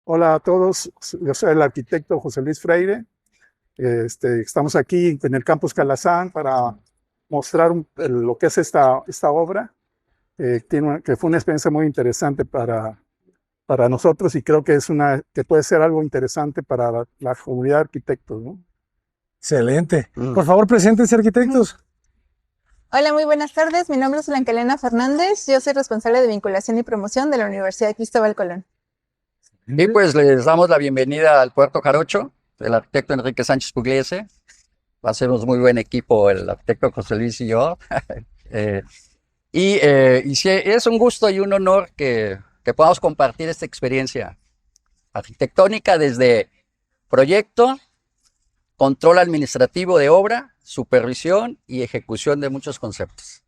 Hola a todos, yo soy el arquitecto José Luis Freire. Estamos aquí en el Campus Calazán para mostrar lo que es esta obra, que fue una experiencia muy interesante para nosotros y creo que que puede ser algo interesante para la comunidad de arquitectos, ¿no? Excelente. Mm. Por favor, preséntense, arquitectos. Hola, muy buenas tardes. Mi nombre es Blanca Elena Fernández. Yo soy responsable de vinculación y promoción de la Universidad de Cristóbal Colón. Y pues les damos la bienvenida al Puerto Jarocho, el arquitecto Enrique Sánchez Pugliese. Va a ser un muy buen equipo el arquitecto José Luis y yo. Y sí, es un gusto y un honor que podamos compartir esta experiencia arquitectónica desde proyecto, control administrativo de obra, supervisión y ejecución de muchos conceptos.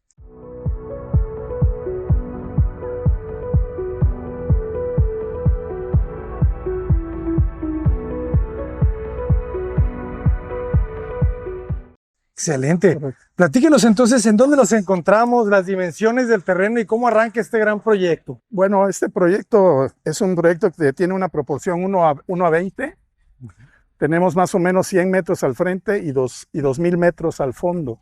Excelente. Correcto. Platíquenos entonces en dónde nos encontramos, las dimensiones del terreno y cómo arranca este gran proyecto. Bueno, este proyecto es un proyecto que tiene una proporción 1 a 20. Tenemos más o menos 100 metros al frente y 2.000 metros al fondo.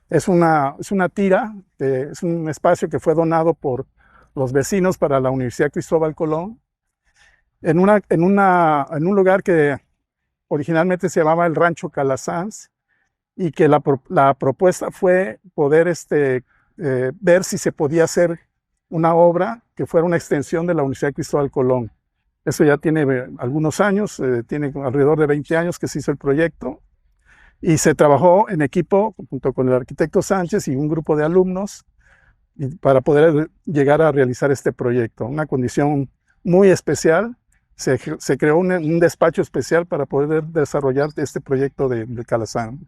Es una tira, es un espacio que fue donado por los vecinos para la Universidad Cristóbal Colón en un lugar que originalmente se llamaba el Rancho Calasanz, y que la propuesta fue poder ver si se podía hacer una obra que fuera una extensión de la Universidad Cristóbal Colón. Eso ya tiene algunos años, tiene alrededor de 20 años que se hizo el proyecto y se trabajó en equipo junto con el arquitecto Sánchez y un grupo de alumnos para poder llegar a realizar este proyecto. Una condición muy especial, se creó un despacho especial para poder desarrollar este proyecto de Calazán.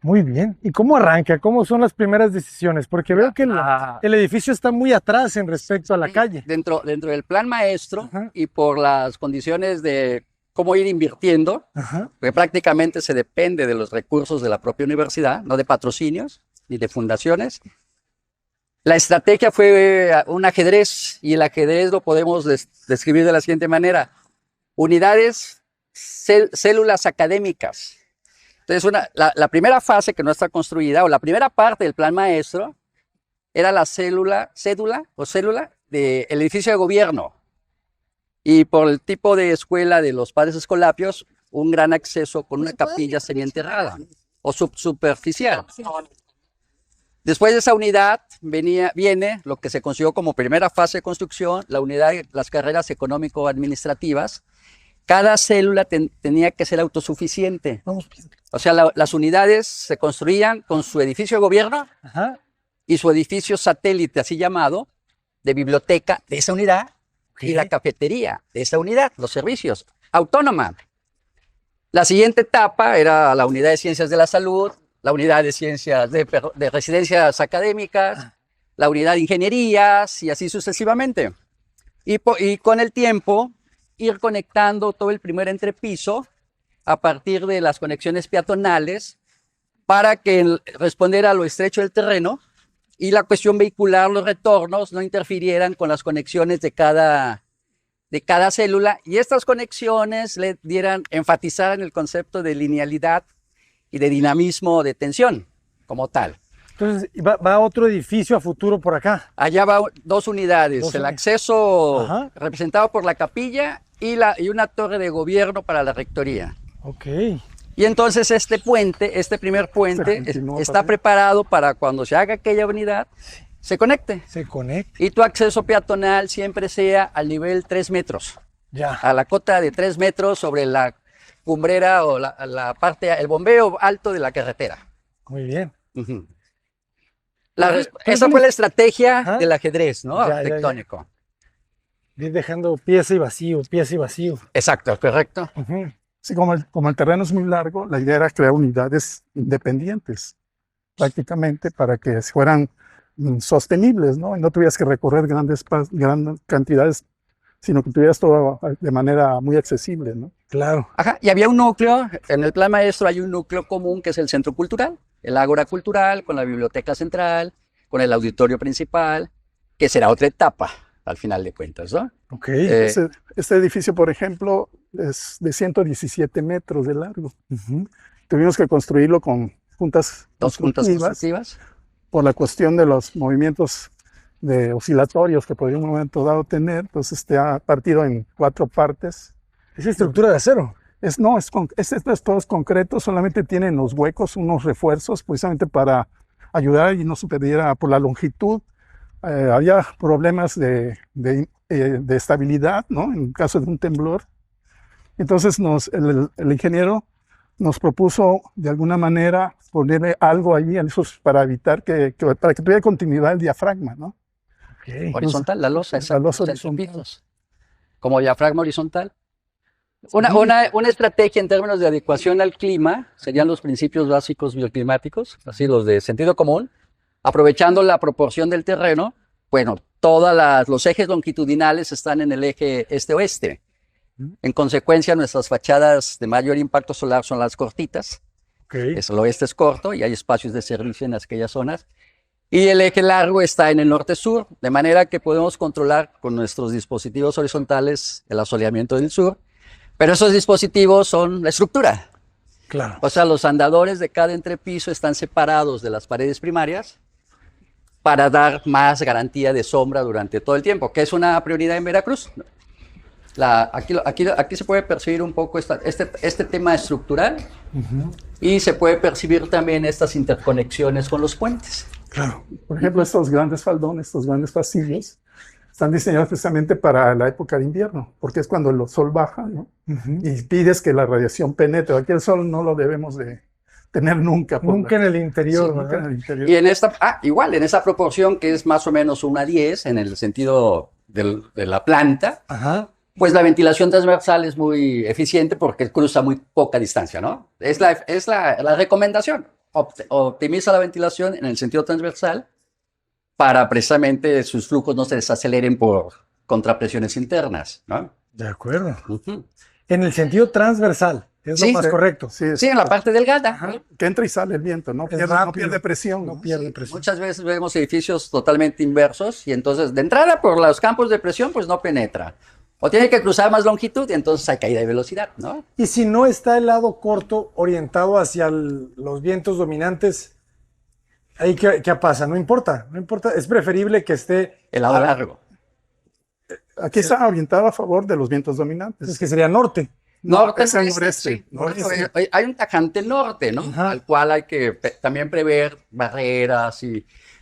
Muy bien. ¿Y cómo arranca? ¿Cómo son las primeras decisiones? Porque veo que el edificio está muy atrás en respecto a la calle. Dentro del plan maestro, Ajá. y por las condiciones de cómo ir invirtiendo, Ajá. porque prácticamente se depende de los recursos de la propia universidad, no de patrocinios ni de fundaciones. La estrategia fue un ajedrez, y el ajedrez lo podemos describir de la siguiente manera: unidades, células académicas. Entonces, la primera fase que no está construida, o la primera parte del plan maestro, era la cédula del edificio de gobierno. Y por el tipo de escuela de los padres escolapios, un gran acceso con una capilla semienterrada o superficial. Después de esa unidad viene lo que se consiguió como primera fase de construcción, la unidad de las carreras económico-administrativas. Cada célula tenía que ser autosuficiente. O sea, las unidades se construían con su edificio de gobierno. Ajá. Y su edificio satélite, así llamado, de biblioteca de esa unidad, y la cafetería de esa unidad, los servicios, autónoma. La siguiente etapa era la unidad de ciencias de la salud, la unidad de ciencias de residencias académicas, la unidad de ingenierías, y así sucesivamente. Y con el tiempo, ir conectando todo el primer entrepiso a partir de las conexiones peatonales para que responder a lo estrecho del terreno y la cuestión vehicular, los retornos, no interfirieran con las conexiones de cada célula, y estas conexiones le enfatizaran el concepto de linealidad y de dinamismo de tensión como tal. Entonces, va otro edificio a futuro por acá. Allá va dos unidades, el acceso Ajá. representado por la capilla y una torre de gobierno para la rectoría. Ok. Y entonces este primer puente, está preparado para cuando se haga aquella unidad, se conecte. Se conecta. Y tu acceso peatonal siempre sea al nivel 3 metros, Ya. a la cota de 3 metros sobre la cumbrera o la parte, el bombeo alto de la carretera. Muy bien. Uh-huh. Esa fue la estrategia del ajedrez, ¿no? Ya, Arquitectónico. Ir dejando pieza y vacío, pieza y vacío. Exacto, correcto. Ujú. Sí, como el terreno es muy largo, la idea era crear unidades independientes, prácticamente para que fueran sostenibles, ¿no? Y no tuvieras que recorrer grandes cantidades, sino que tuvieras todo de manera muy accesible, ¿no? Claro. Ajá, y había un núcleo, en el plan maestro hay un núcleo común que es el centro cultural, el ágora cultural, con la biblioteca central, con el auditorio principal, que será otra etapa al final de cuentas, ¿no? Ok. Este edificio, por ejemplo, es de 117 metros de largo. Ujú. Tuvimos que construirlo con juntas Dos juntas constructivas constructivas. por la cuestión de los movimientos oscilatorios que podría en un momento dado tener. Entonces, ha partido en 4 partes. Es estructura de acero. No, esto es todo es concreto, solamente tienen los huecos unos refuerzos precisamente para ayudar y no se perdiera por la longitud. Había problemas de estabilidad, ¿no? En caso de un temblor. Entonces el ingeniero nos propuso de alguna manera ponerle algo allí para evitar para que tuviera continuidad el diafragma, ¿no? Ok. Horizontal, la losa, La losa en horizontal. pisos. Como diafragma horizontal. Una estrategia en términos de adecuación al clima serían los principios básicos bioclimáticos, así los de sentido común, aprovechando la proporción del terreno. Bueno, los ejes longitudinales están en el eje este-oeste. En consecuencia, nuestras fachadas de mayor impacto solar son las cortitas. Okay. El oeste es corto y hay espacios de servicio en aquellas zonas. Y el eje largo está en el norte-sur, de manera que podemos controlar con nuestros dispositivos horizontales el asoleamiento del sur. Pero esos dispositivos son la estructura. Claro. O sea, los andadores de cada entrepiso están separados de las paredes primarias para dar más garantía de sombra durante todo el tiempo, que es una prioridad en Veracruz. Aquí se puede percibir un poco este tema estructural y se puede percibir también estas interconexiones con los puentes. Claro. Por ejemplo, estos grandes faldones, estos grandes pasillos, están diseñados precisamente para la época de invierno, porque es cuando el sol baja, ¿no? Y pides que la radiación penetre. Aquí el sol no lo debemos de tener nunca. Nunca en el interior, Sí, nunca en el interior. Y igual, en esa proporción que es más o menos 1:10 en el sentido de la planta, Ajá. pues la ventilación transversal es muy eficiente porque cruza muy poca distancia, ¿no? Es la recomendación. Optimiza la ventilación en el sentido transversal para precisamente sus flujos no se desaceleren por contrapresiones internas, ¿no? De acuerdo. Uh-huh. En el sentido transversal, es lo más correcto. Sí, Sí, en la parte delgada. que entra y sale el viento, no pierde presión. No pierde presión. Muchas veces vemos edificios totalmente inversos y entonces de entrada por los campos de presión pues no penetra. O tiene que cruzar más longitud y entonces hay caída de velocidad, ¿no? Y si no está el lado corto orientado hacia los vientos dominantes, ¿ahí qué pasa? No importa, es preferible que esté El lado largo. Aquí está orientado a favor de los vientos dominantes. es que sería norte. Norte, es el noreste. noreste. Sí. Hay un tajante norte, ¿no? Ajá. Al cual hay que también prever barreras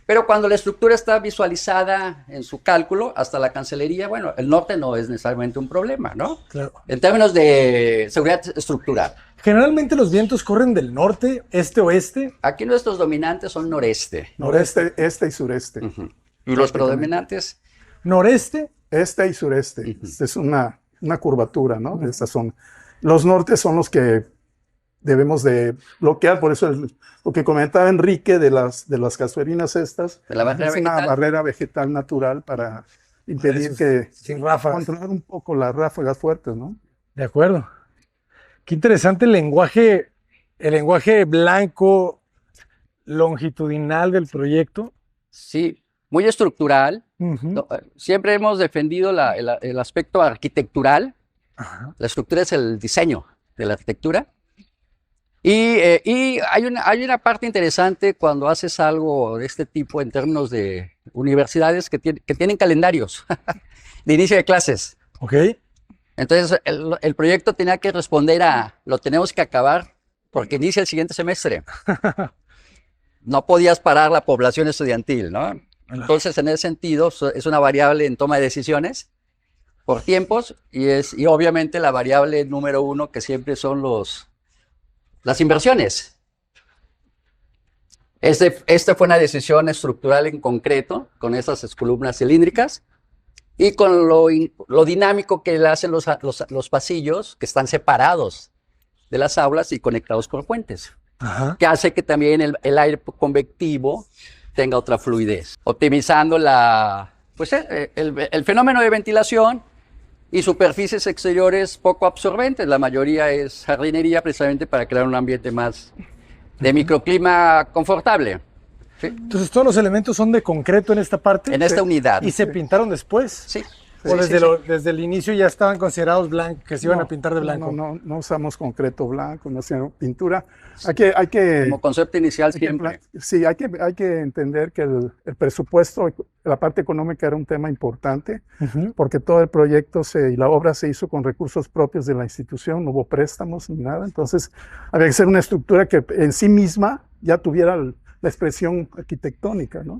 Pero cuando la estructura está visualizada en su cálculo hasta la cancelería, bueno, el norte no es necesariamente un problema, ¿no? Claro. En términos de seguridad estructural. Generalmente los vientos corren del norte, este-oeste. Aquí nuestros dominantes son noreste. Noreste, este y sureste. Uh-huh. Y los predominantes, Noreste, Este y sureste. Esta es una curvatura, ¿no? De esta zona. Los nortes son los que debemos de bloquear, por eso lo que comentaba Enrique de las casuarinas estas, de la barrera es una vegetal. barrera vegetal natural para impedir que sin ráfagas. controlar un poco las ráfagas fuertes, ¿no? De acuerdo. Qué interesante el lenguaje blanco longitudinal del proyecto. Sí, muy estructural. Ujú. No, siempre hemos defendido el aspecto arquitectural. Ajá. La estructura es el diseño de la arquitectura. Y hay una parte interesante cuando haces algo de este tipo en términos de universidades que tienen calendarios de inicio de clases. Ok. Entonces, el proyecto tenía que responder lo tenemos que acabar porque inicia el siguiente semestre. No podías parar la población estudiantil, ¿no? Entonces, en ese sentido, es una variable en toma de decisiones por tiempos y obviamente la variable número 1 que siempre son las inversiones. Esta fue una decisión estructural en concreto, con esas columnas cilíndricas y con lo dinámico que le hacen los pasillos, que están separados de las aulas y conectados por puentes, Ajá. que hace que también el aire convectivo tenga otra fluidez, optimizando el fenómeno de ventilación y superficies exteriores poco absorbentes. La mayoría es jardinería precisamente para crear un ambiente más de microclima confortable. Sí. Entonces todos los elementos son de concreto en esta parte. En esta unidad. Y se pintaron después. Sí. O Sí, desde, sí, desde el inicio ya estaban considerados blancos, que se iban a pintar de blanco. No usamos concreto blanco, no hacemos pintura. Hay que Como concepto inicial hay que siempre. sí, hay que entender que el presupuesto, la parte económica era un tema importante, porque todo el proyecto y la obra se hizo con recursos propios de la institución, no hubo préstamos ni nada. Entonces, había que ser una estructura que en sí misma ya tuviera la expresión arquitectónica, ¿no?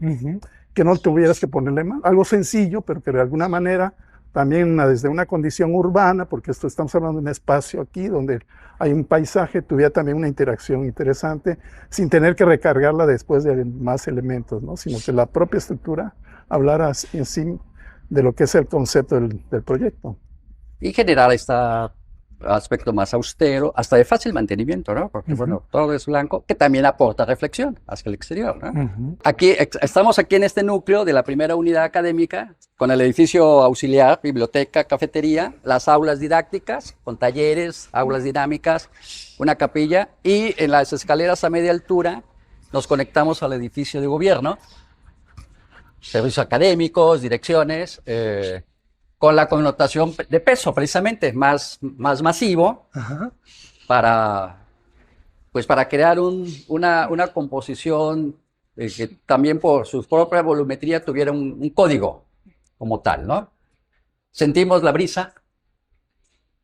Que no tuvieras que ponerle más. Algo sencillo, pero que de alguna manera también desde una condición urbana, porque estamos hablando de un espacio aquí donde hay un paisaje, tuviera también una interacción interesante, sin tener que recargarla después de más elementos, ¿no? Sino que la propia estructura hablara en sí de lo que es el concepto del proyecto. Y generar este aspecto más austero, hasta de fácil mantenimiento, ¿no? Porque, bueno, todo es blanco, que también aporta reflexión hacia el exterior, ¿no? Estamos aquí en este núcleo de la primera unidad académica, con el edificio auxiliar, biblioteca, cafetería, las aulas didácticas, con talleres, aulas dinámicas, una capilla, y en las escaleras a media altura nos conectamos al edificio de gobierno, servicios académicos, direcciones, con la connotación de peso, precisamente, más masivo, para crear una composición que también por su propia volumetría tuviera un código como tal, ¿no? Sentimos la brisa,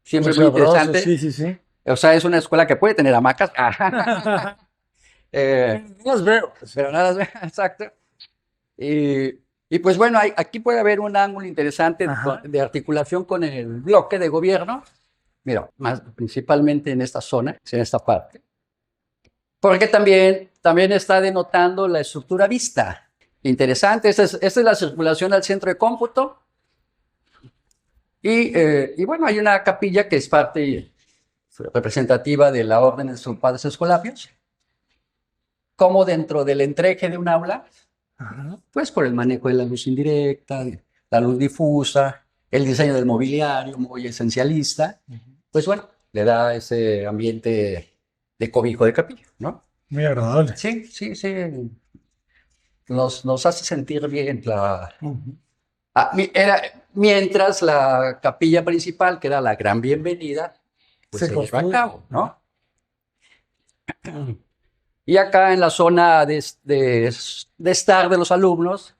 siempre muy interesante. Sí. O sea, es una escuela que puede tener hamacas. No las veo. Pero nada, exacto. Y pues bueno, aquí puede haber un ángulo interesante de articulación con el bloque de gobierno. Mira, principalmente en esta zona, en esta parte. Porque también está denotando la estructura vista. Interesante, esta es la circulación al centro de cómputo. Y bueno, hay una capilla que es parte representativa de la Orden de sus Padres Escolapios. Como dentro del entreje de un aula, pues por el manejo de la luz indirecta, la luz difusa, el diseño del mobiliario muy esencialista, pues bueno, le da ese ambiente de cobijo de capilla, ¿no? Muy agradable. Sí. Nos hace sentir bien mientras la capilla principal, que era la gran bienvenida, pues se lleva a cabo, ¿no? Y acá en la zona de estar de los alumnos,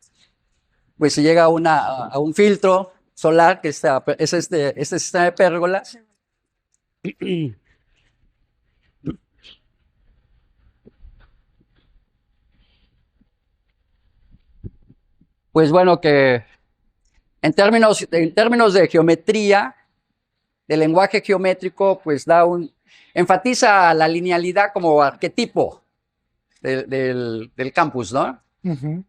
pues se llega a un filtro solar, que es este sistema de pérgolas. Pues bueno, que en términos de geometría, de lenguaje geométrico, pues enfatiza la linealidad como arquetipo del campus, ¿no? En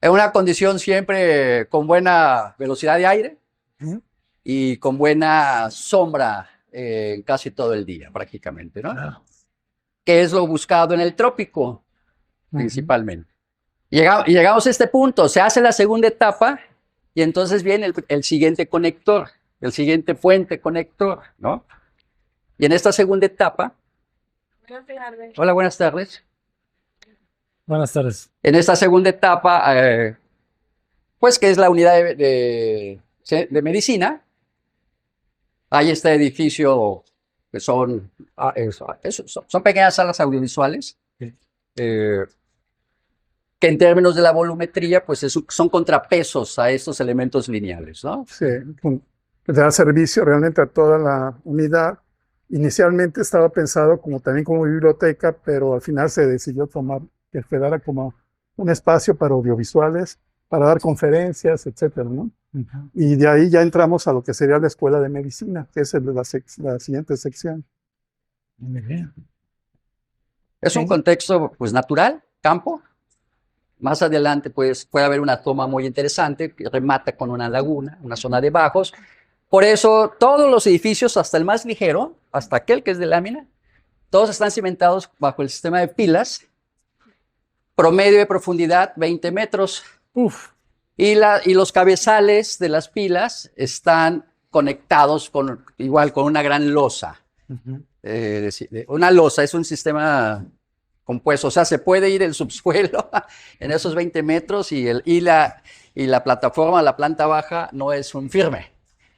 una condición siempre con buena velocidad de aire y con buena sombra casi todo el día, prácticamente, ¿no? Que es lo buscado en el trópico, principalmente. Y llegamos a este punto, se hace la segunda etapa y entonces viene el siguiente conector, el siguiente puente conector, ¿no? Y en esta segunda etapa... Hola, buenas tardes. Buenas tardes. En esta segunda etapa, pues que es la unidad de medicina, hay este edificio que son pequeñas salas audiovisuales, que en términos de la volumetría, pues son contrapesos a estos elementos lineales, ¿no? Sí, da servicio realmente a toda la unidad. Inicialmente estaba pensado también como biblioteca, pero al final se decidió que quedara como un espacio para audiovisuales, para dar conferencias, etcétera, ¿no? Y de ahí ya entramos a lo que sería la Escuela de Medicina, que es la siguiente sección. Muy bien. Es un contexto, pues, natural, campo. Más adelante, pues, puede haber una toma muy interesante que remata con una laguna, una zona de bajos. Por eso, todos los edificios, hasta el más ligero, hasta aquel que es de lámina, todos están cimentados bajo el sistema de pilas. Promedio de profundidad, 20 metros. Y los cabezales de las pilas están conectados igual con una gran losa. Una losa es un sistema compuesto. O sea, se puede ir el subsuelo en esos 20 metros y la plataforma, la planta baja, no es un firme,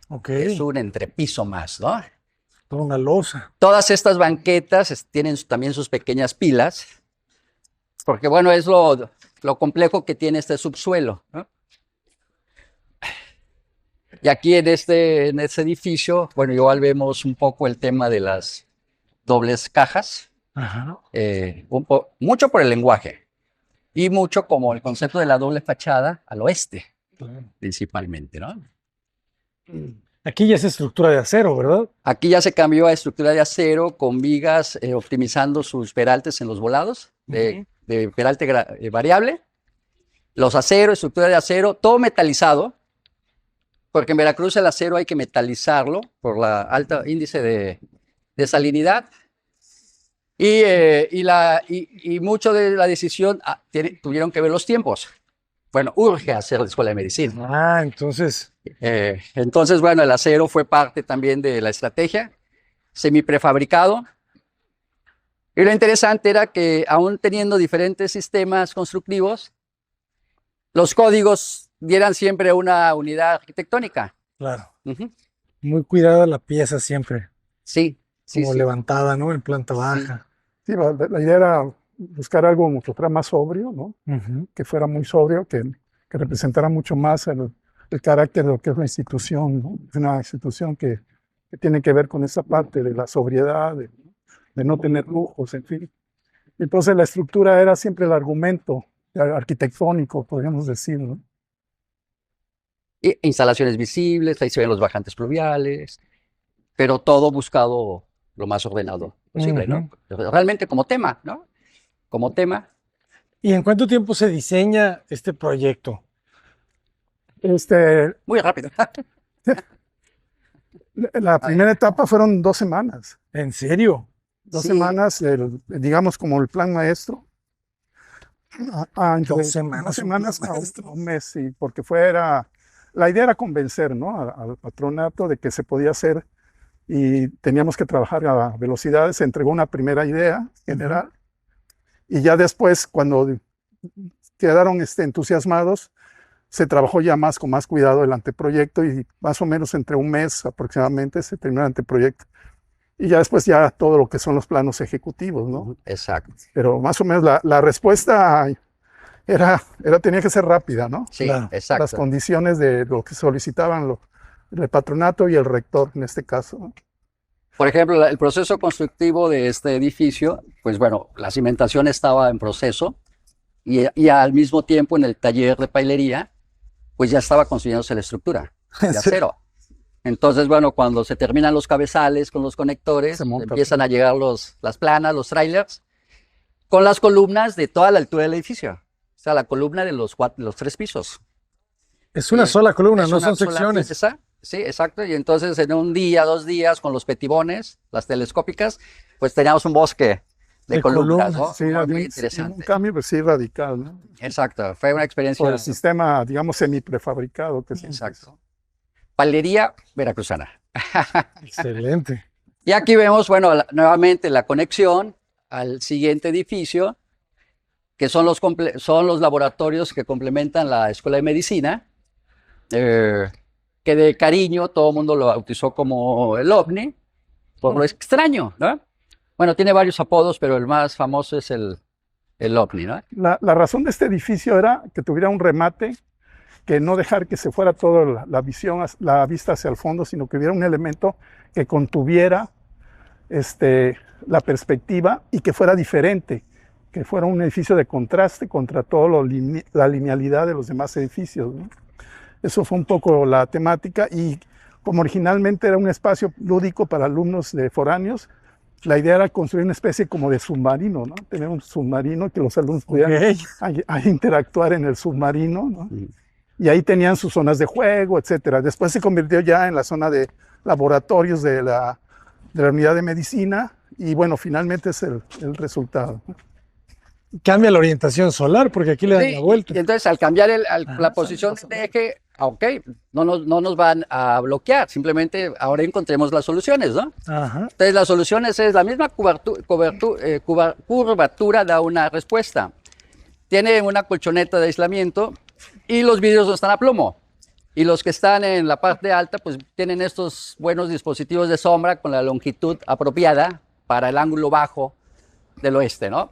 Ok. es un entrepiso más, ¿no? Toda una losa. Todas estas banquetas tienen también sus pequeñas pilas, porque bueno, es lo complejo que tiene este subsuelo, ¿no? Y aquí en este edificio, bueno, igual vemos un poco el tema de las dobles cajas, Ajá. mucho por el lenguaje y mucho como el concepto de la doble fachada al oeste, Claro. principalmente, ¿no? Aquí ya es estructura de acero, ¿verdad? Aquí ya se cambió a estructura de acero con vigas, optimizando sus peraltes en los volados de peralte variable. Los aceros, estructura de acero, todo metalizado, porque en Veracruz el acero hay que metalizarlo por la alta índice de salinidad. Y mucho de la decisión tuvieron que ver los tiempos. Bueno, urge hacer la escuela de medicina. Ah, entonces. Entonces, bueno, el acero fue parte también de la estrategia, semiprefabricado. Y lo interesante era que, aún teniendo diferentes sistemas constructivos, los códigos dieran siempre una unidad arquitectónica. Claro. Ujú. Muy cuidada la pieza siempre. Sí, sí, Como sí. levantada, ¿no? En planta baja. Sí, la idea era buscar algo que fuera más sobrio, ¿no? Ujú. Que fuera muy sobrio, que representara mucho más el carácter de lo que es la institución, ¿no? Es una institución que tiene que ver con esa parte de la sobriedad, de no tener lujos, en fin. Entonces la estructura era siempre el argumento arquitectónico, podríamos decir, ¿no? Instalaciones visibles, ahí se ven los bajantes pluviales, pero todo buscado lo más ordenado posible, ¿no? Realmente como tema, ¿no? Como tema. ¿Y en cuánto tiempo se diseña este proyecto? Muy rápido. La primera etapa fueron 2 semanas. ¿En serio? 2 Sí. semanas, digamos como el plan maestro. Entre 2 semanas, 2 semanas un plan a maestro. un mes, sí, porque la idea era convencer, ¿no? Al patronato de que se podía hacer y teníamos que trabajar a velocidades. Se entregó una primera idea general y ya después, cuando quedaron entusiasmados, se trabajó ya más con más cuidado el anteproyecto y más o menos entre un mes aproximadamente se terminó el anteproyecto. Y ya después ya todo lo que son los planos ejecutivos, ¿no? Exacto. Pero más o menos la respuesta tenía que ser rápida, ¿no? Sí, Claro. exacto. Las condiciones de lo que solicitaban el patronato y el rector en este caso, ¿no? Por ejemplo, el proceso constructivo de este edificio, pues bueno, la cimentación estaba en proceso y al mismo tiempo en el taller de pailería, pues ya estaba construyéndose la estructura de acero. Entonces, bueno, cuando se terminan los cabezales con los conectores, Se monta. empiezan a llegar las planas, los trailers, con las columnas de toda la altura del edificio. O sea, la columna de los 3 pisos. Es una sola columna, Es no una son sola secciones. pieza. Sí, exacto. Y entonces en un día, 2 días, con los petibones, las telescópicas, pues teníamos un bosque de De columnas, ¿no? columnas, Sí, Muy un interesante. cambio pues, sí radical, ¿no? Exacto, fue una experiencia. Por el sistema, digamos, semiprefabricado que se Exacto. Pailería veracruzana. Excelente. Y aquí vemos, bueno, nuevamente la conexión al siguiente edificio, que son los laboratorios que complementan la Escuela de Medicina, que de cariño todo el mundo lo bautizó como el OVNI, por lo extraño, ¿no? Bueno, tiene varios apodos, pero el más famoso es el OVNI, ¿no? La razón de este edificio era que tuviera un remate, que no dejar que se fuera toda la visión, la vista hacia el fondo, sino que hubiera un elemento que contuviera la perspectiva y que fuera diferente, que fuera un edificio de contraste contra toda la linealidad de los demás edificios, ¿no? Eso fue un poco la temática y como originalmente era un espacio lúdico para alumnos de foráneos, la idea era construir una especie como de submarino, ¿no? Tener un submarino que los alumnos pudieran interactuar en el submarino, ¿no? Y ahí tenían sus zonas de juego, etcétera. Después se convirtió ya en la zona de laboratorios de la unidad de medicina y bueno, finalmente es el resultado. Cambia la orientación solar porque aquí le dan Sí, la vuelta. y entonces al cambiar la posición del eje, ok, no nos van a bloquear, simplemente ahora encontremos las soluciones, ¿no? Ajá. Entonces, las soluciones es la misma curvatura da una respuesta. Tiene una colchoneta de aislamiento y los vidrios no están a plomo. Y los que están en la parte alta, pues tienen estos buenos dispositivos de sombra con la longitud apropiada para el ángulo bajo del oeste, ¿no?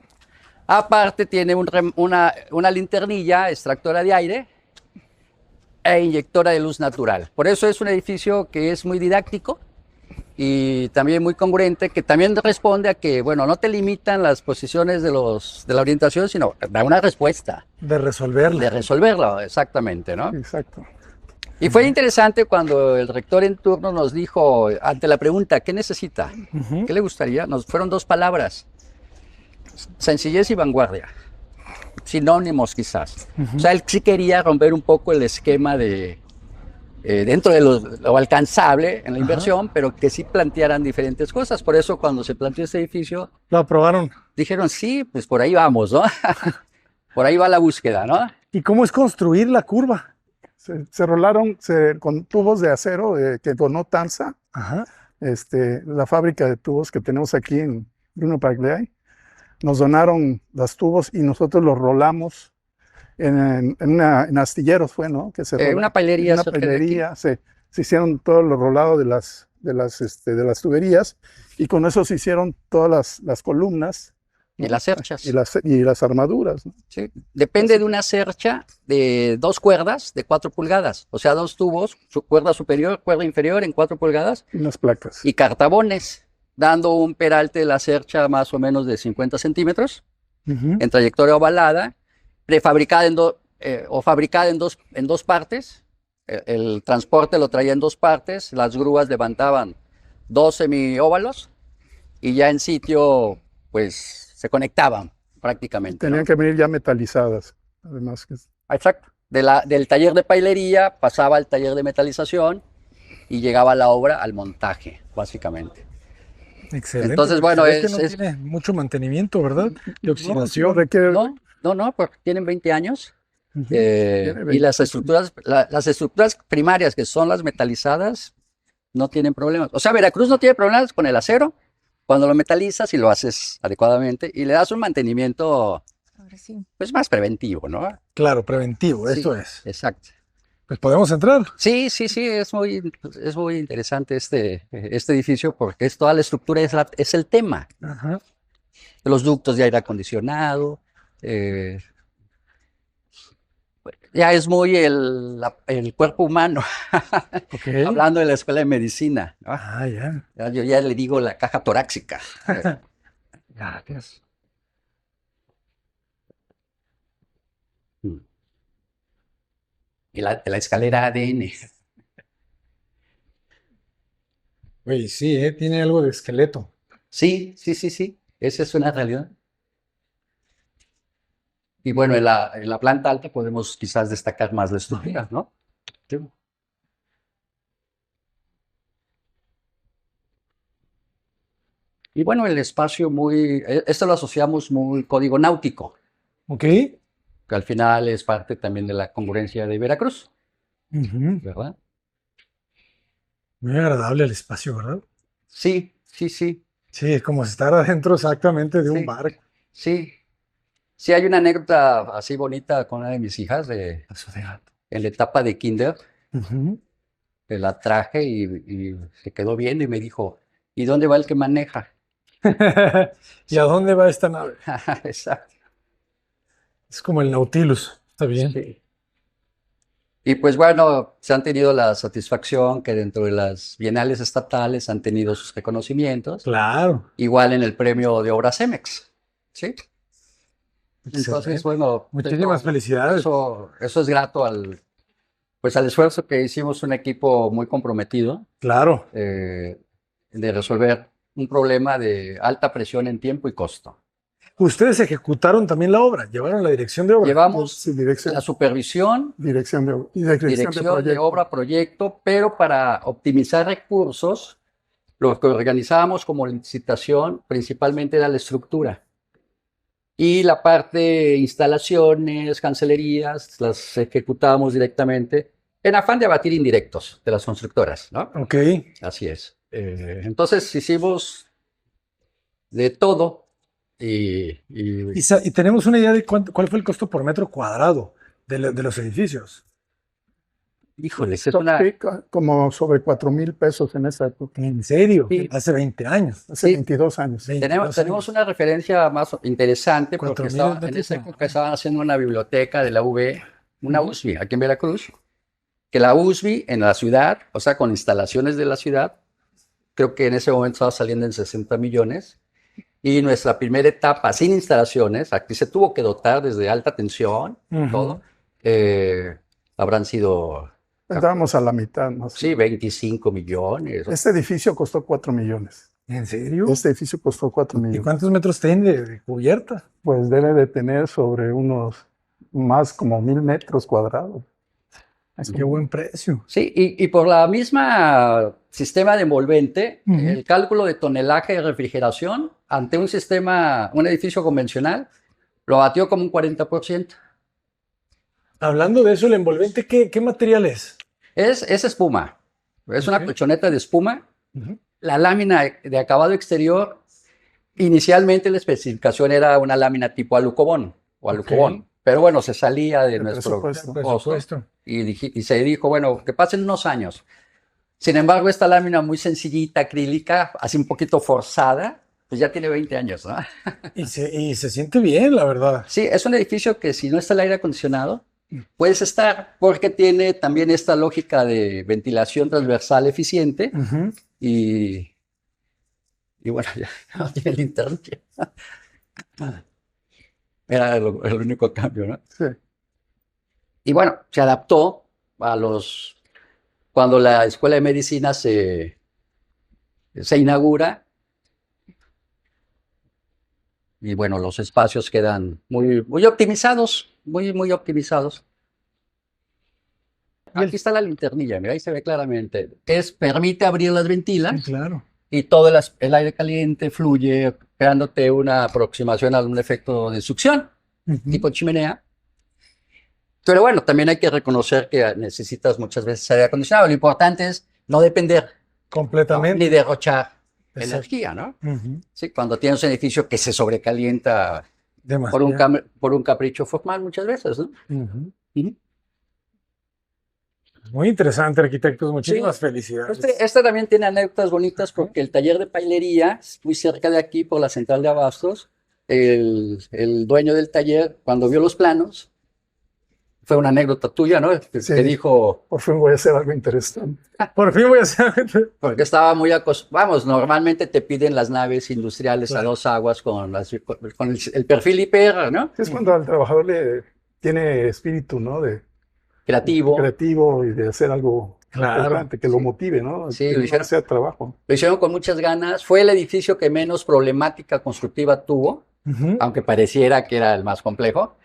Aparte tiene una linternilla extractora de aire e inyectora de luz natural. Por eso es un edificio que es muy didáctico y también muy congruente, que también responde a que, bueno, no te limitan las posiciones de la orientación, sino da una respuesta De resolverla. de resolverlo, exactamente, ¿no? Exacto. Y fue interesante cuando el rector en turno nos dijo, ante la pregunta, ¿qué necesita? ¿Qué le gustaría? Nos fueron dos palabras, sencillez y vanguardia, sinónimos quizás. O sea, él sí quería romper un poco el esquema de, dentro de lo alcanzable en la inversión, pero que sí plantearan diferentes cosas. Por eso cuando se planteó este edificio, Lo aprobaron. dijeron, sí, pues por ahí vamos, ¿no? Por ahí va la búsqueda, ¿no? ¿Y cómo es construir la curva? Se rolaron con tubos de acero que donó Tanza, Ajá. la fábrica de tubos que tenemos aquí en Bruno Pagliai. Nos donaron los tubos y nosotros los rolamos en astilleros, fue, ¿no? Que se Una pailería una cerca de aquí. pailería, se hicieron todo lo rolado de las tuberías y con eso se hicieron todas las columnas Y las cerchas. y las armaduras, ¿no? Sí. Depende de una cercha de 2 cuerdas de 4 pulgadas. O sea, 2 tubos, cuerda superior, cuerda inferior en 4 pulgadas Y unas placas. y cartabones, dando un peralte de la cercha más o menos de 50 centímetros Ujú. en trayectoria ovalada, prefabricada o fabricada en dos partes. El transporte lo traía en 2 partes, las grúas levantaban 2 semióvalos y ya en sitio, pues se conectaban prácticamente, Tenían ¿no? que venir ya metalizadas, además. Exacto. Del taller de pailería pasaba al taller de metalización y llegaba la obra al montaje, básicamente. Excelente. Entonces, bueno, Se ve que no es- tiene mucho mantenimiento, ¿verdad? De No oxidación. requiere. No, porque tienen 20 años. Ujú. Y 20. las estructuras primarias, que son las metalizadas, no tienen problemas. O sea, Veracruz no tiene problemas con el acero cuando lo metalizas y lo haces adecuadamente y le das un mantenimiento, Ahora sí. pues, más preventivo, ¿no? Claro, preventivo, Sí, esto es. Exacto. Pues podemos entrar. Sí, es muy interesante este edificio porque toda la estructura es el tema. Ajá. Los ductos de aire acondicionado, ya es muy el cuerpo humano, Ok. hablando de la escuela de medicina, ¿no? Ah, ya. Yo ya le digo la caja torácica. Gracias. Y la escalera ADN. Oye, sí, tiene algo de esqueleto. Sí. Esa es una realidad. Y bueno, en la planta alta podemos quizás destacar más la estructura, ¿no? Sí. Y bueno, el espacio esto lo asociamos muy código náutico, Ok. que al final es parte también de la congruencia de Veracruz, Ujú. ¿verdad? Muy agradable el espacio, ¿verdad? Sí. Sí, es como estar adentro exactamente de un Sí. barco. Sí. Sí, hay una anécdota así bonita con una de mis hijas Eso de gato. en la etapa de kinder, Ujú. que la traje y se quedó viendo y me dijo, ¿y dónde va el que maneja? ¿Y a dónde va esta nave? Exacto. Es como el Nautilus. Está bien. Sí. Y pues bueno, se han tenido la satisfacción que dentro de las bienales estatales han tenido sus reconocimientos, Claro. igual en el premio de obra CEMEX, ¿sí? Entonces, Excelente. bueno, Muchísimas felicidades. eso es grato pues al esfuerzo que hicimos un equipo muy comprometido Claro. de resolver un problema de alta presión en tiempo y costo. Ustedes ejecutaron también la obra, llevaron la dirección de obra. Llevamos Sí, dirección, la supervisión, dirección de dirección de proyecto. obra, proyecto, pero para optimizar recursos, lo que organizábamos como licitación principalmente era la estructura. Y la parte de instalaciones, cancelerías, las ejecutábamos directamente en afán de abatir indirectos de las constructoras, ¿no? Ok. Así es. Entonces hicimos de todo Y tenemos una idea de cuál fue el costo por metro cuadrado de los edificios. híjoles, es una... Sí, como sobre 4,000 pesos en esa época, ¿En serio? Sí. Hace 20 años. hace Sí. 22 años. 22 Tenemos años. una referencia más interesante porque 4,000 en metros esa cuadrados. época estaban haciendo una biblioteca de la UB, una USB aquí en Veracruz, que la USB en la ciudad, o sea, con instalaciones de la ciudad, creo que en ese momento estaba saliendo en 60 millones. Y nuestra primera etapa sin instalaciones, aquí se tuvo que dotar desde alta tensión, Ujú. todo, habrán sido, Estábamos a la mitad, ¿no? sí, 25 millones. Este edificio costó 4 millones. ¿En serio? Este edificio costó 4 ¿Y millones. cuántos metros tiene de cubierta? Pues debe de tener sobre unos más como 1,000 metros cuadrados. Qué buen precio. Sí, y por la misma sistema de envolvente, Ujú. el cálculo de tonelaje de refrigeración ante un sistema, un edificio convencional, lo batió como un 40%. Hablando de eso, el envolvente, ¿qué material es? Es espuma, es una Ok. colchoneta de espuma. Ujú. La lámina de acabado exterior, inicialmente la especificación era una lámina tipo alucobón o alucobón, pero bueno, se salía de El nuestro presupuesto. Presupuesto. y se dijo, bueno, que pasen unos años. Sin embargo, esta lámina muy sencillita, acrílica, así un poquito forzada, pues ya tiene 20 años, ¿no? Y se siente bien, la verdad. Sí, es un edificio que si no está el aire acondicionado, puedes estar, porque tiene también esta lógica de ventilación transversal eficiente Ujú. y bueno, ya no tiene linterna. Era el único cambio, ¿no? Sí. Y bueno, se adaptó a los... Cuando la Escuela de Medicina se inaugura, y bueno, los espacios quedan muy optimizados, muy optimizados. Aquí está la linternilla, mira, ahí se ve claramente. Permite abrir las Sí, ventilas claro. y todo el aire caliente fluye, creándote una aproximación a un efecto de succión, Ujú. tipo chimenea. Pero bueno, también hay que reconocer que necesitas muchas veces aire acondicionado. Lo importante es no depender, ¿no? Completamente. Ni derrochar Exacto. energía, ¿no? Ujú. Sí, cuando tienes un edificio que se sobrecalienta Demasiado. por un capricho formal muchas veces, ¿no? Ujú. Ujú. Muy interesante, arquitectos. Muchísimas Sí. felicidades. Este también tiene anécdotas bonitas porque el taller de pailería, muy cerca de aquí, por la central de abastos, el dueño del taller, cuando vio los planos, fue una anécdota tuya, ¿no? Que Sí. dijo, Por fin voy a hacer algo interesante. Por fin voy a hacer. porque estaba muy acostumbrado, vamos, normalmente te piden las naves industriales Claro. a 2 aguas con el perfil IPR, ¿no? Es cuando al trabajador le tiene espíritu, ¿no? De Creativo. creativo y de hacer algo Claro. importante, que lo motive, ¿no? Sí, que lo no hicieron. sea trabajo. Lo hicieron con muchas ganas. Fue el edificio que menos problemática constructiva tuvo, Ujú. aunque pareciera que era el más complejo,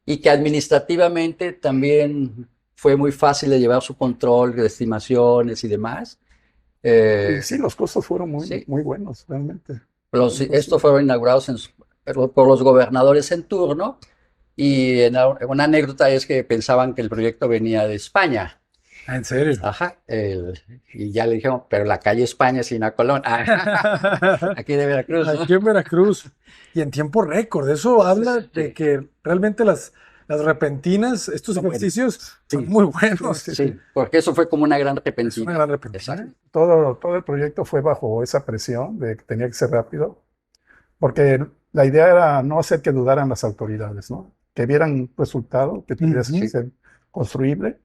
y que administrativamente también fue muy fácil de llevar su control de estimaciones y demás. Y sí, los costos fueron sí. muy buenos, realmente. Estos fueron inaugurados por los gobernadores en turno, y una anécdota es que pensaban que el proyecto venía de España. Ah, ¿en serio? Ajá, y ya le dijeron, pero la calle España es Sina Colón. Aquí de Veracruz, ¿no? Aquí en Veracruz. Y en tiempo récord. Eso habla de que realmente las repentinas, estos Son ejercicios son Sí. muy buenos. Sí, Sí, porque eso fue como una gran Es repentina. una gran repentina. Exacto. Todo el proyecto fue bajo esa presión de que tenía que ser rápido, porque la idea era no hacer que dudaran las autoridades, ¿no? Que vieran resultado, que tuviera Ujú. que ser construible.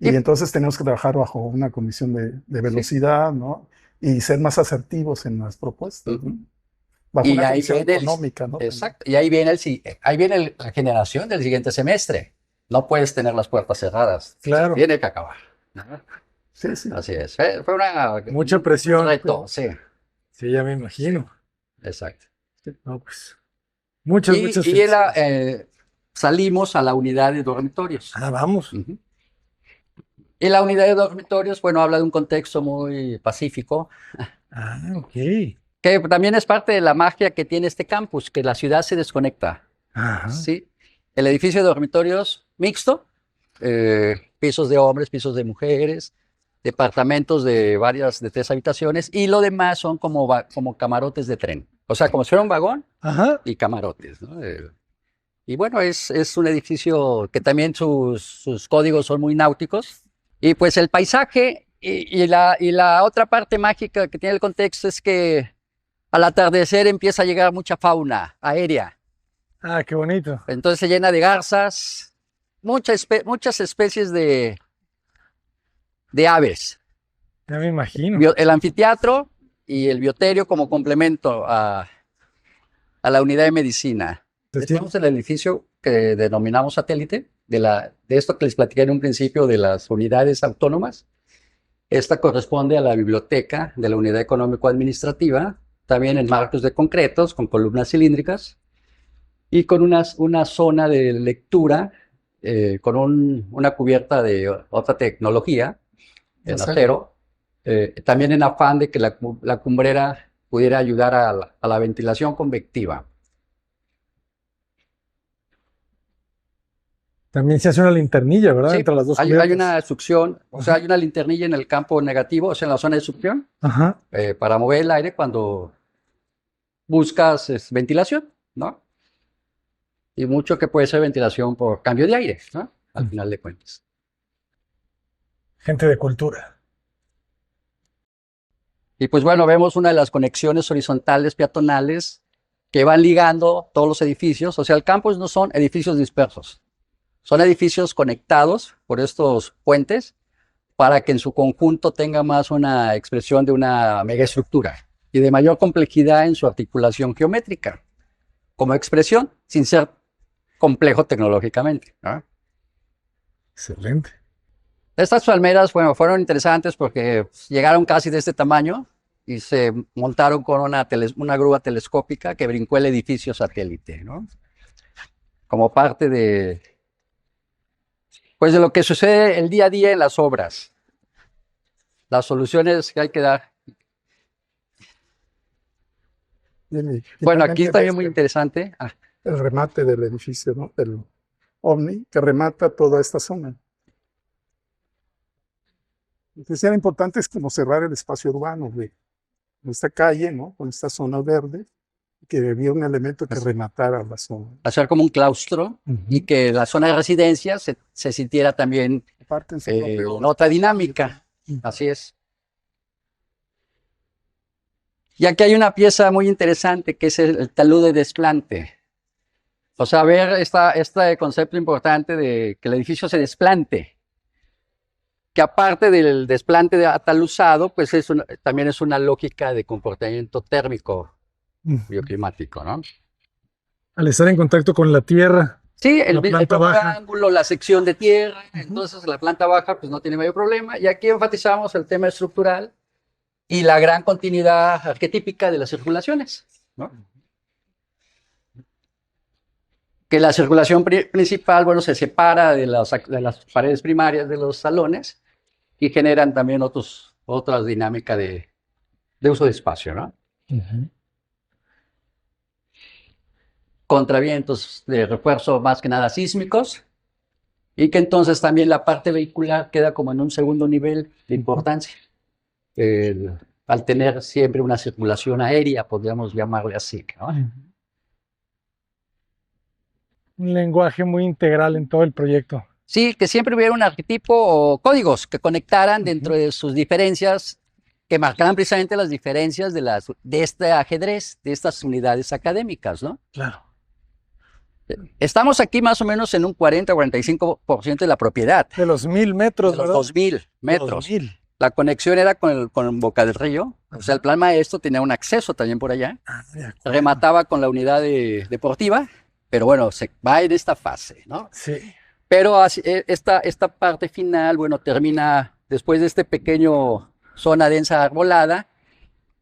Y Sí. entonces teníamos que trabajar bajo una condición de velocidad, ¿no? Y ser más asertivos en las propuestas, ¿no? Bajo Y una ahí condición viene económica, ¿no? exacto, y ahí viene la generación del siguiente semestre. No puedes tener las puertas cerradas. Claro. Tiene que acabar. Sí, sí. Así es. Fue Mucha presión. un reto, sí, Sí, ya me imagino. exacto. No, pues. Muchas Y felicidades. salimos a la unidad de dormitorios. Ah, vamos. Ujú. Y la unidad de dormitorios, bueno, habla de un contexto muy pacífico, Ah, ok. que también es parte de la magia que tiene este campus, que la ciudad se desconecta. Ajá. Sí. El edificio de dormitorios mixto, que pisos de hombres, pisos de mujeres, departamentos de 3 habitaciones, y lo demás son como camarotes de tren. O sea, como si fuera un vagón Ajá. y camarotes, ¿no? Y bueno, es un edificio que también sus códigos son muy náuticos. Y pues el paisaje y la otra parte mágica que tiene el contexto es que al atardecer empieza a llegar mucha fauna aérea. Ah, qué bonito. Entonces se llena de garzas, muchas especies de aves. Ya me imagino. El anfiteatro y el bioterio como complemento a la unidad de medicina. Estamos en el edificio que denominamos satélite, de esto que les platiqué en un principio de las unidades autónomas. Esta corresponde a la biblioteca de la unidad económico-administrativa, también en marcos de concretos, con columnas cilíndricas, y con una zona de lectura, con una cubierta de otra tecnología, en acero, también en afán de que la cumbrera pudiera ayudar a la ventilación convectiva. También se hace una linternilla, ¿verdad? Sí, Entre las dos hay cubiertas. una succión, o sea, hay una linternilla en el campo negativo, o sea, en la zona de succión, Ajá. para mover el aire cuando buscas ventilación, ¿no? Y mucho que puede ser ventilación por cambio de aire, ¿no? Al final de cuentas. Gente de cultura. Y pues bueno, vemos una de las conexiones horizontales peatonales que van ligando todos los edificios. O sea, el campus no son edificios dispersos, son edificios conectados por estos puentes para que en su conjunto tenga más una expresión de una megaestructura y de mayor complejidad en su articulación geométrica, como expresión, sin ser complejo tecnológicamente, ¿no? Excelente. Estas palmeras, bueno, fueron interesantes porque llegaron casi de este tamaño y se montaron con una grúa telescópica que brincó el edificio satélite, ¿no? Como parte de lo que sucede el día a día en las obras. Las soluciones que hay que dar. Bueno, aquí está bien muy interesante. El remate del edificio, ¿no? Del OVNI, que remata toda esta zona. Entonces era importante es como cerrar el espacio urbano de esta calle, ¿no? Con esta zona verde, que había un elemento que rematara la zona. Hacer como un claustro y que la zona de residencia se sintiera también Aparte, en otra dinámica. Así es. Y aquí hay una pieza muy interesante que es el talud de desplante. O sea, ver este concepto importante de que el edificio se desplante. Que aparte del desplante de ataluzado, pues también es una lógica de comportamiento térmico bioclimático, ¿no? Al estar en contacto con la tierra. Sí, el planta baja. ángulo, la sección de tierra, entonces la planta baja pues no tiene mayor problema. Y aquí enfatizamos el tema estructural y la gran continuidad arquetípica de las circulaciones, ¿no? Que la circulación principal, bueno, se separa de las paredes primarias de los salones y generan también otras dinámicas de uso de espacio, ¿no? Contravientos de refuerzo más que nada sísmicos y que entonces también la parte vehicular queda como en un segundo nivel de importancia. Al tener siempre una circulación aérea, podríamos llamarle así, ¿no? Un lenguaje muy integral en todo el proyecto. Sí, que siempre hubiera un arquetipo o códigos que conectaran dentro de sus diferencias, que marcaran precisamente las diferencias de este ajedrez, de estas unidades académicas, ¿no? Claro. Estamos aquí más o menos en un 40-45% de la propiedad. De los 1000 metros, De los ¿verdad? 2000 metros. 2000. La conexión era con Boca del Río. O sea, el plan maestro tenía un acceso también por allá. Remataba con la unidad deportiva, pero bueno, se va en esta fase, ¿no? Sí. Pero esta parte final, bueno, termina después de este pequeño zona densa arbolada.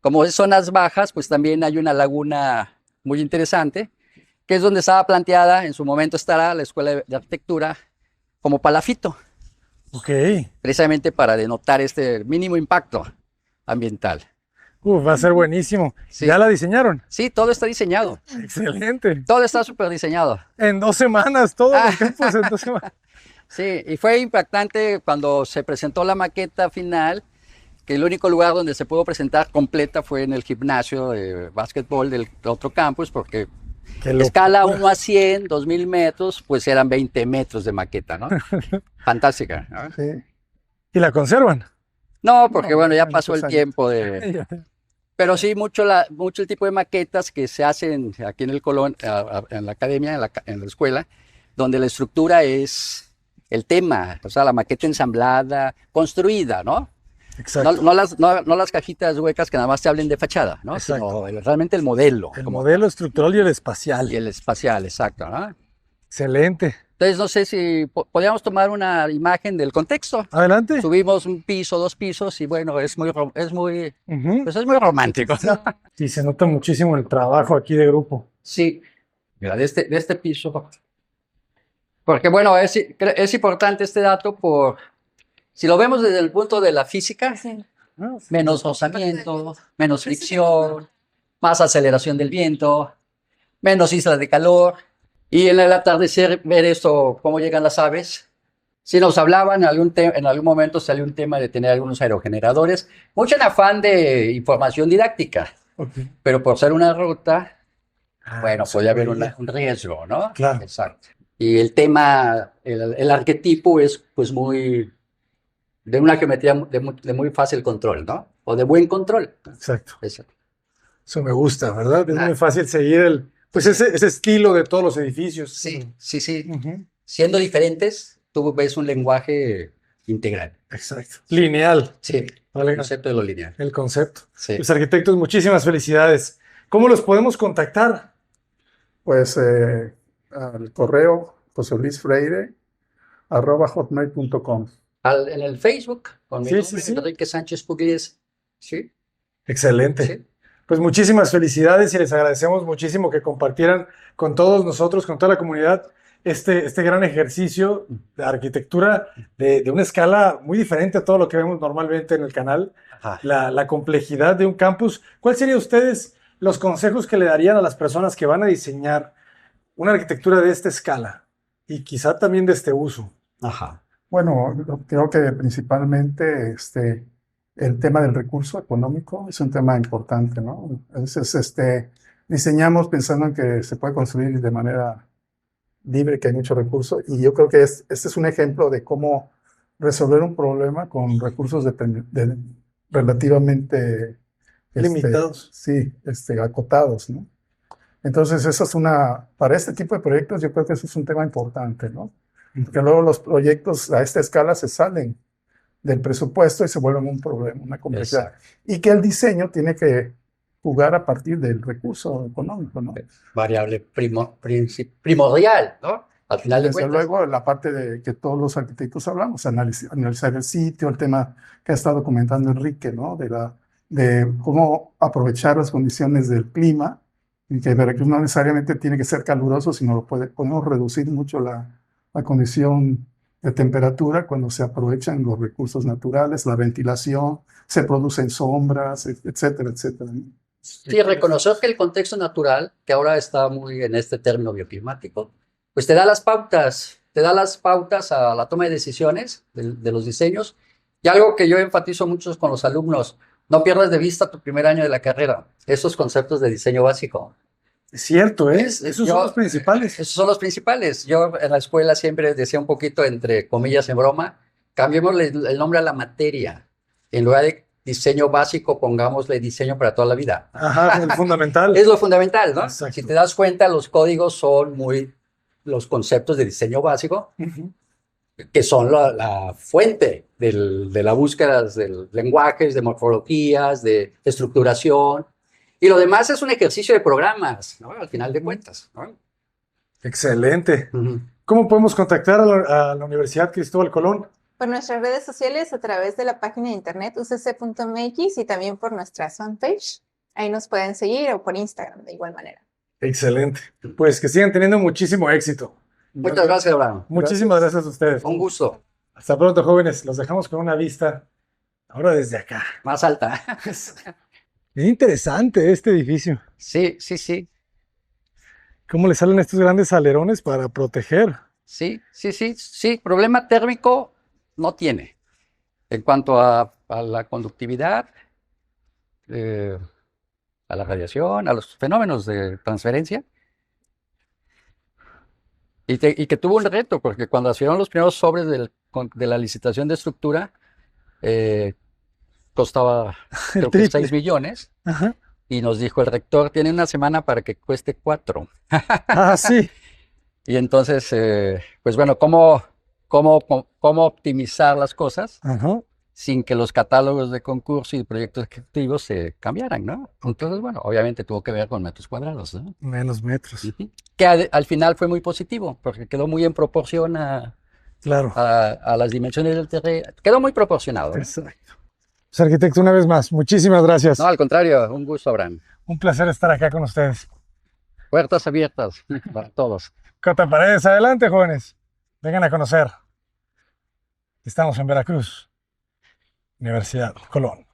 Como es zonas bajas, pues también hay una laguna muy interesante, que es donde estaba planteada, en su momento estará la Escuela de Arquitectura, como palafito. Ok. Precisamente para denotar este mínimo impacto ambiental. Va a ser buenísimo. Sí. ¿Ya la diseñaron? Sí, todo está diseñado. Excelente. Todo está súper diseñado. En 2 semanas, todo el campus en 2 semanas. Sí, y fue impactante cuando se presentó la maqueta final, que el único lugar donde se pudo presentar completa fue en el gimnasio de básquetbol del otro campus, porque Qué locura. escala 1 a 100, 2000 metros, pues eran 20 metros de maqueta, ¿no? Fantástica, ¿no? Sí. ¿Y la conservan? No, porque No, bueno, ya muchos pasó el años. tiempo de... Pero sí, mucho el tipo de maquetas que se hacen aquí en el Colón, en la academia, en la escuela, donde la estructura es el tema, o sea, la maqueta ensamblada, construida, ¿no? Exacto. No las cajitas huecas que nada más te hablen de fachada, ¿no? Exacto. Sino realmente el modelo. El como modelo estructural y el espacial. Y el espacial, exacto, ¿no? Excelente. Entonces, no sé si podríamos tomar una imagen del contexto. Adelante. Subimos un piso, 2 pisos y bueno, es muy Ujú. pues es muy romántico, ¿no? Sí, se nota muchísimo el trabajo aquí de grupo. Sí, mira, de este piso. Porque bueno, es importante este dato si lo vemos desde el punto de la física, menos rozamiento, menos fricción, más aceleración del viento, menos islas de calor. Y en el atardecer ver esto, cómo llegan las aves. Si nos hablaban en algún momento salió un tema de tener algunos aerogeneradores, mucho en afán de información didáctica, pero por ser una ruta, bueno, se podía haber veía. un riesgo, ¿no? Claro. Exacto. Y el tema, el arquetipo es pues muy, de una geometría de muy fácil control, ¿no? O de buen control. Exacto. Exacto. Eso me gusta, ¿verdad? Es Ah. muy fácil seguir ese estilo de todos los edificios. Sí, sí, sí. Ujú. Siendo diferentes, tú ves un lenguaje integral. Exacto. Lineal. Sí, Vale. el concepto de lo lineal. El concepto. Sí. Pues arquitectos, muchísimas felicidades. ¿Cómo los podemos contactar? Pues al correo joseluisfreire@hotmail.com. En el Facebook, con mi Sí, nombre, sí, sí. Enrique Sánchez Pugliese. Sí, Excelente. sí. Pues muchísimas felicidades y les agradecemos muchísimo que compartieran con todos nosotros, con toda la comunidad, este gran ejercicio de arquitectura de una escala muy diferente a todo lo que vemos normalmente en el canal, Ajá. la complejidad de un campus. ¿Cuáles serían ustedes los consejos que le darían a las personas que van a diseñar una arquitectura de esta escala y quizá también de este uso? Ajá. Bueno, yo creo que principalmente el tema del recurso económico es un tema importante, ¿no? A veces diseñamos pensando en que se puede construir de manera libre, que hay mucho recurso, y yo creo que este es un ejemplo de cómo resolver un problema con recursos relativamente Limitados. sí, acotados, ¿no? Entonces, para este tipo de proyectos, yo creo que eso es un tema importante, ¿no? Porque luego los proyectos a esta escala se salen del presupuesto y se vuelven un problema, una complejidad. Exacto. Y que el diseño tiene que jugar a partir del recurso económico, ¿no? Variable primordial, ¿no? Al final de Desde cuentas. luego, la parte de que todos los arquitectos hablamos, analizar el sitio, el tema que ha estado comentando Enrique, ¿no? De cómo aprovechar las condiciones del clima, y que Veracruz no necesariamente tiene que ser caluroso, sino podemos reducir mucho la condición de temperatura cuando se aprovechan los recursos naturales, la ventilación, se producen sombras, etcétera, etcétera, ¿no? Sí, reconocer que el contexto natural, que ahora está muy en este término bioclimático, pues te da las pautas a la toma de decisiones de los diseños. Y algo que yo enfatizo mucho con los alumnos, no pierdas de vista tu primer año de la carrera, esos conceptos de diseño básico. Es cierto, esos son los principales. Esos son los principales. Yo en la escuela siempre decía un poquito, entre comillas, en broma, cambiémosle el nombre a la materia. En lugar de diseño básico, pongámosle diseño para toda la vida. Ajá, el fundamental. Es lo fundamental, ¿no? Exacto. Si te das cuenta, los códigos son los conceptos de diseño básico, que son la fuente de la búsqueda de lenguajes, de morfologías, de estructuración. Y lo demás es un ejercicio de programas, ¿no? Al final de cuentas, ¿no? Excelente. Ujú. ¿Cómo podemos contactar a la Universidad Cristóbal Colón? Por nuestras redes sociales, a través de la página de internet ucc.mx y también por nuestra fanpage. Ahí nos pueden seguir o por Instagram de igual manera. Excelente. Pues que sigan teniendo muchísimo éxito. Muchas gracias, Abraham. Muchísimas gracias a ustedes. Un gusto. Hasta pronto, jóvenes. Los dejamos con una vista ahora desde acá. Más alta. Es interesante este edificio. Sí, sí, sí. ¿Cómo le salen estos grandes alerones para proteger Sí, problema térmico no tiene. En cuanto a la conductividad, a la radiación, a los fenómenos de transferencia, y que tuvo un reto, porque cuando hicieron los primeros sobres de la licitación de estructura, costaba El creo que triple. 6 millones, Ajá. y nos dijo el rector, tiene una semana para que cueste 4. Ah, sí. Y entonces, pues bueno, ¿cómo optimizar las cosas Ajá. sin que los catálogos de concurso y proyectos ejecutivos se cambiaran, ¿no? Entonces, bueno, obviamente tuvo que ver con metros cuadrados, ¿no? Menos metros. Ujú. Que al final fue muy positivo, porque quedó muy en proporción Claro. a las dimensiones del terreno. Quedó muy proporcionado, ¿no? Exacto. Pues, arquitecto, una vez más, muchísimas gracias. No, al contrario, un gusto, Abraham. Un placer estar acá con ustedes. Puertas abiertas para todos. Cota Paredes, adelante, jóvenes. Vengan a conocer. Estamos en Veracruz, Universidad Colón.